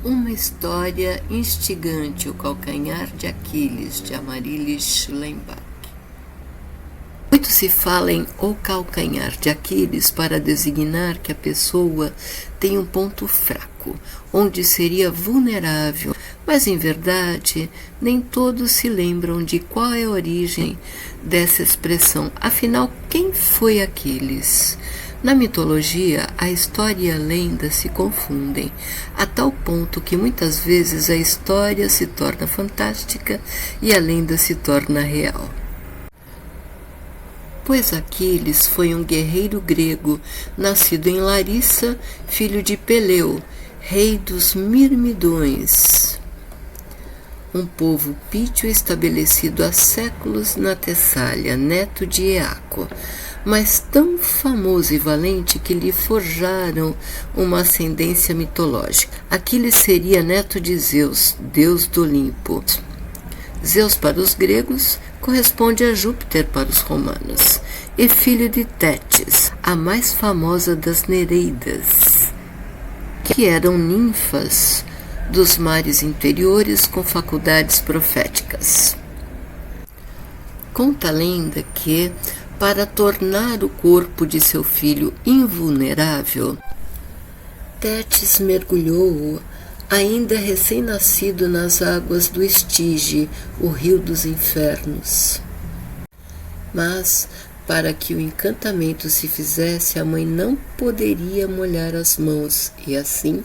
Uma história instigante, o calcanhar de Aquiles, de Amaryllis Schlenbach. Muito se fala em o calcanhar de Aquiles para designar que a pessoa tem um ponto fraco, onde seria vulnerável, mas em verdade nem todos se lembram de qual é a origem dessa expressão. Afinal, quem foi Aquiles? Na mitologia, a história e a lenda se confundem, a tal ponto que muitas vezes a história se torna fantástica e a lenda se torna real. Pois Aquiles foi um guerreiro grego, nascido em Larissa, filho de Peleu, rei dos Mirmidões, um povo pítio estabelecido há séculos na Tessália, neto de Eaco, mas tão famoso e valente que lhe forjaram uma ascendência mitológica. Aquiles seria neto de Zeus, deus do Olimpo. Zeus para os gregos corresponde a Júpiter para os romanos, e filho de Tétis, a mais famosa das Nereidas, que eram ninfas dos mares interiores com faculdades proféticas. Conta a lenda que, para tornar o corpo de seu filho invulnerável, Tétis mergulhou-o, ainda recém-nascido, nas águas do Estige, o rio dos infernos. Mas, para que o encantamento se fizesse, a mãe não poderia molhar as mãos, e assim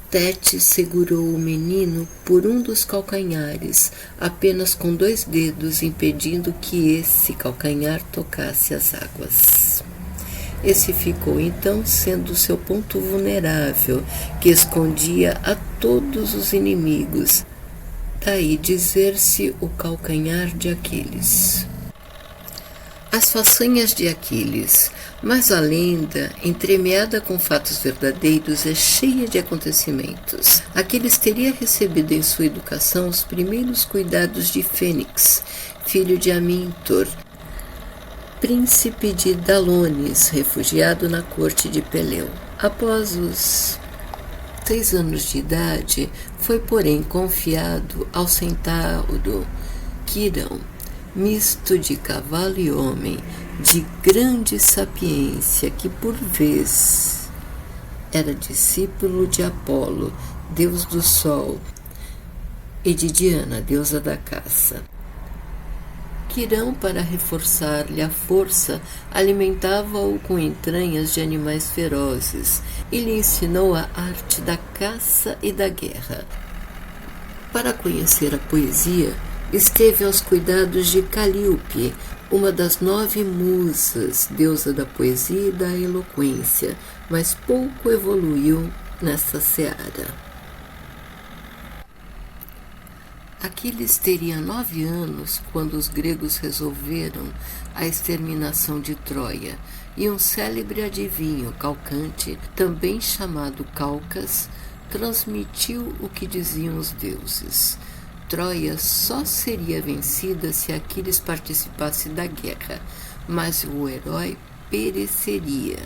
Tétis segurou o menino por um dos calcanhares, apenas com 2 dedos, impedindo que esse calcanhar tocasse as águas. Esse ficou então sendo seu ponto vulnerável, que escondia a todos os inimigos. Daí dizer-se o calcanhar de Aquiles. As façanhas de Aquiles, mas a lenda, entremeada com fatos verdadeiros, é cheia de acontecimentos. Aquiles teria recebido em sua educação os primeiros cuidados de Fênix, filho de Amíntor, príncipe de Dalones, refugiado na corte de Peleu. Após os 6 anos de idade, foi, porém, confiado ao centauro Quirão, misto de cavalo e homem, de grande sapiência, que por vez era discípulo de Apolo, deus do sol, e de Diana, deusa da caça. Quirão, para reforçar-lhe a força, alimentava-o com entranhas de animais ferozes e lhe ensinou a arte da caça e da guerra. Para conhecer a poesia, esteve aos cuidados de Calíope, uma das 9 musas, deusa da poesia e da eloquência, mas pouco evoluiu nessa seara. Aquiles teria 9 anos quando os gregos resolveram a exterminação de Troia, e um célebre adivinho, Calcante, também chamado Calcas, transmitiu o que diziam os deuses. Troia só seria vencida se Aquiles participasse da guerra, mas o herói pereceria.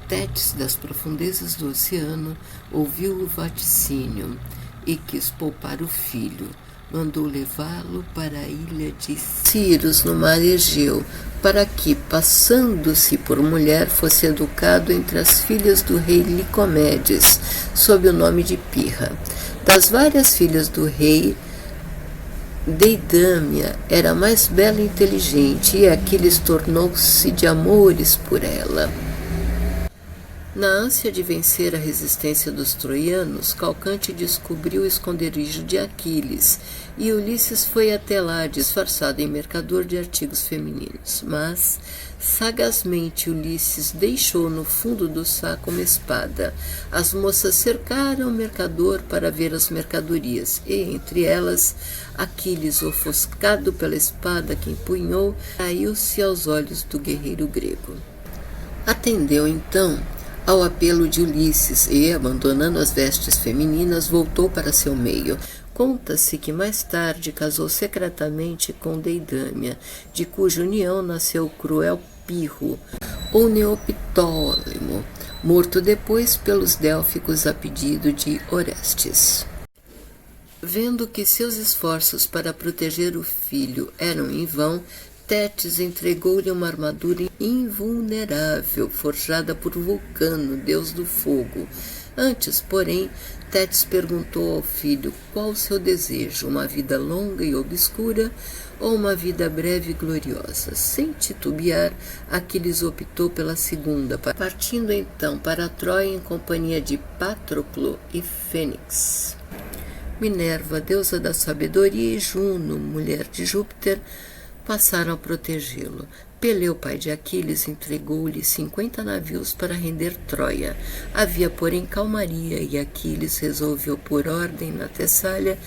Tétis, das profundezas do oceano, ouviu o vaticínio e quis poupar o filho. Mandou levá-lo para a ilha de Ciros, no mar Egeu, para que, passando-se por mulher, fosse educado entre as filhas do rei Licomedes, sob o nome de Pirra. Das várias filhas do rei, Deidâmia era a mais bela e inteligente, e Aquiles tornou-se de amores por ela. Na ânsia de vencer a resistência dos troianos, Calcante descobriu o esconderijo de Aquiles, e Ulisses foi até lá, disfarçado em mercador de artigos femininos. Mas, sagazmente, Ulisses deixou no fundo do saco uma espada. As moças cercaram o mercador para ver as mercadorias, e, entre elas, Aquiles, ofuscado pela espada que empunhou, caiu-se aos olhos do guerreiro grego. Atendeu, então, ao apelo de Ulisses e, abandonando as vestes femininas, voltou para seu meio. Conta-se que mais tarde casou secretamente com Deidâmia, de cuja união nasceu o cruel Pirro, ou Neoptólemo, morto depois pelos délficos a pedido de Orestes. Vendo que seus esforços para proteger o filho eram em vão, Tétis entregou-lhe uma armadura invulnerável, forjada por Vulcano, deus do fogo. Antes, porém, Tétis perguntou ao filho qual o seu desejo, uma vida longa e obscura ou uma vida breve e gloriosa. Sem titubear, Aquiles optou pela segunda, partindo então para Troia em companhia de Patroclo e Fênix. Minerva, deusa da sabedoria, e Juno, mulher de Júpiter, passaram a protegê-lo. Peleu, pai de Aquiles, entregou-lhe 50 navios para render Troia. Havia, porém, calmaria, e Aquiles resolveu pôr ordem na Tessália.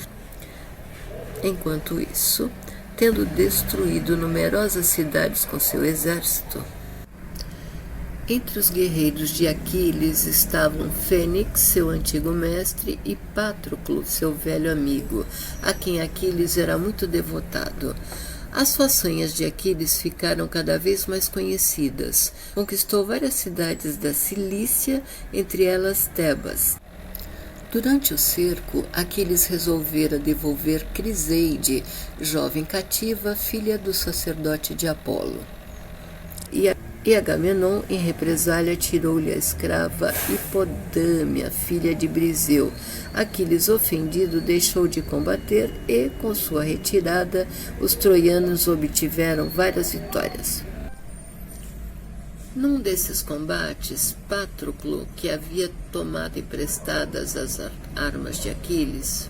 Enquanto isso, tendo destruído numerosas cidades com seu exército, entre os guerreiros de Aquiles estavam Fênix, seu antigo mestre, e Patroclo, seu velho amigo, a quem Aquiles era muito devotado. As façanhas de Aquiles ficaram cada vez mais conhecidas. Conquistou várias cidades da Cilícia, entre elas Tebas. Durante o cerco, Aquiles resolvera devolver Criseide, jovem cativa, filha do sacerdote de Apolo. E Agamenon, em represália, tirou-lhe a escrava Hipodâmia, filha de Briseu. Aquiles, ofendido, deixou de combater e, com sua retirada, os troianos obtiveram várias vitórias. Num desses combates, Patroclo, que havia tomado emprestadas as armas de Aquiles,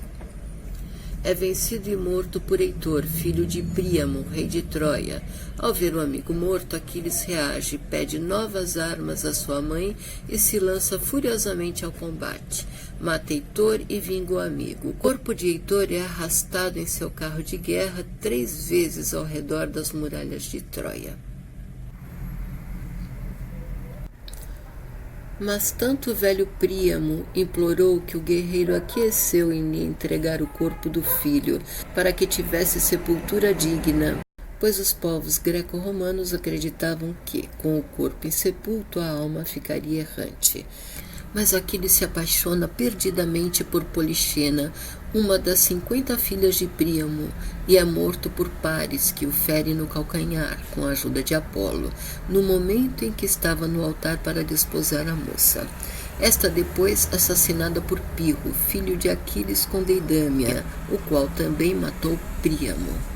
é vencido e morto por Heitor, filho de Príamo, rei de Troia. Ao ver o amigo morto, Aquiles reage, pede novas armas à sua mãe e se lança furiosamente ao combate. Mata Heitor e vinga o amigo. O corpo de Heitor é arrastado em seu carro de guerra 3 vezes ao redor das muralhas de Troia. Mas tanto o velho Príamo implorou que o guerreiro aqueceu em lhe entregar o corpo do filho, para que tivesse sepultura digna, pois os povos greco-romanos acreditavam que, com o corpo insepulto, a alma ficaria errante. Mas Aquiles se apaixona perdidamente por Polixena, uma das 50 filhas de Príamo, e é morto por Paris, que o fere no calcanhar, com a ajuda de Apolo, no momento em que estava no altar para desposar a moça. Esta depois assassinada por Pirro, filho de Aquiles com Deidâmia, o qual também matou Príamo.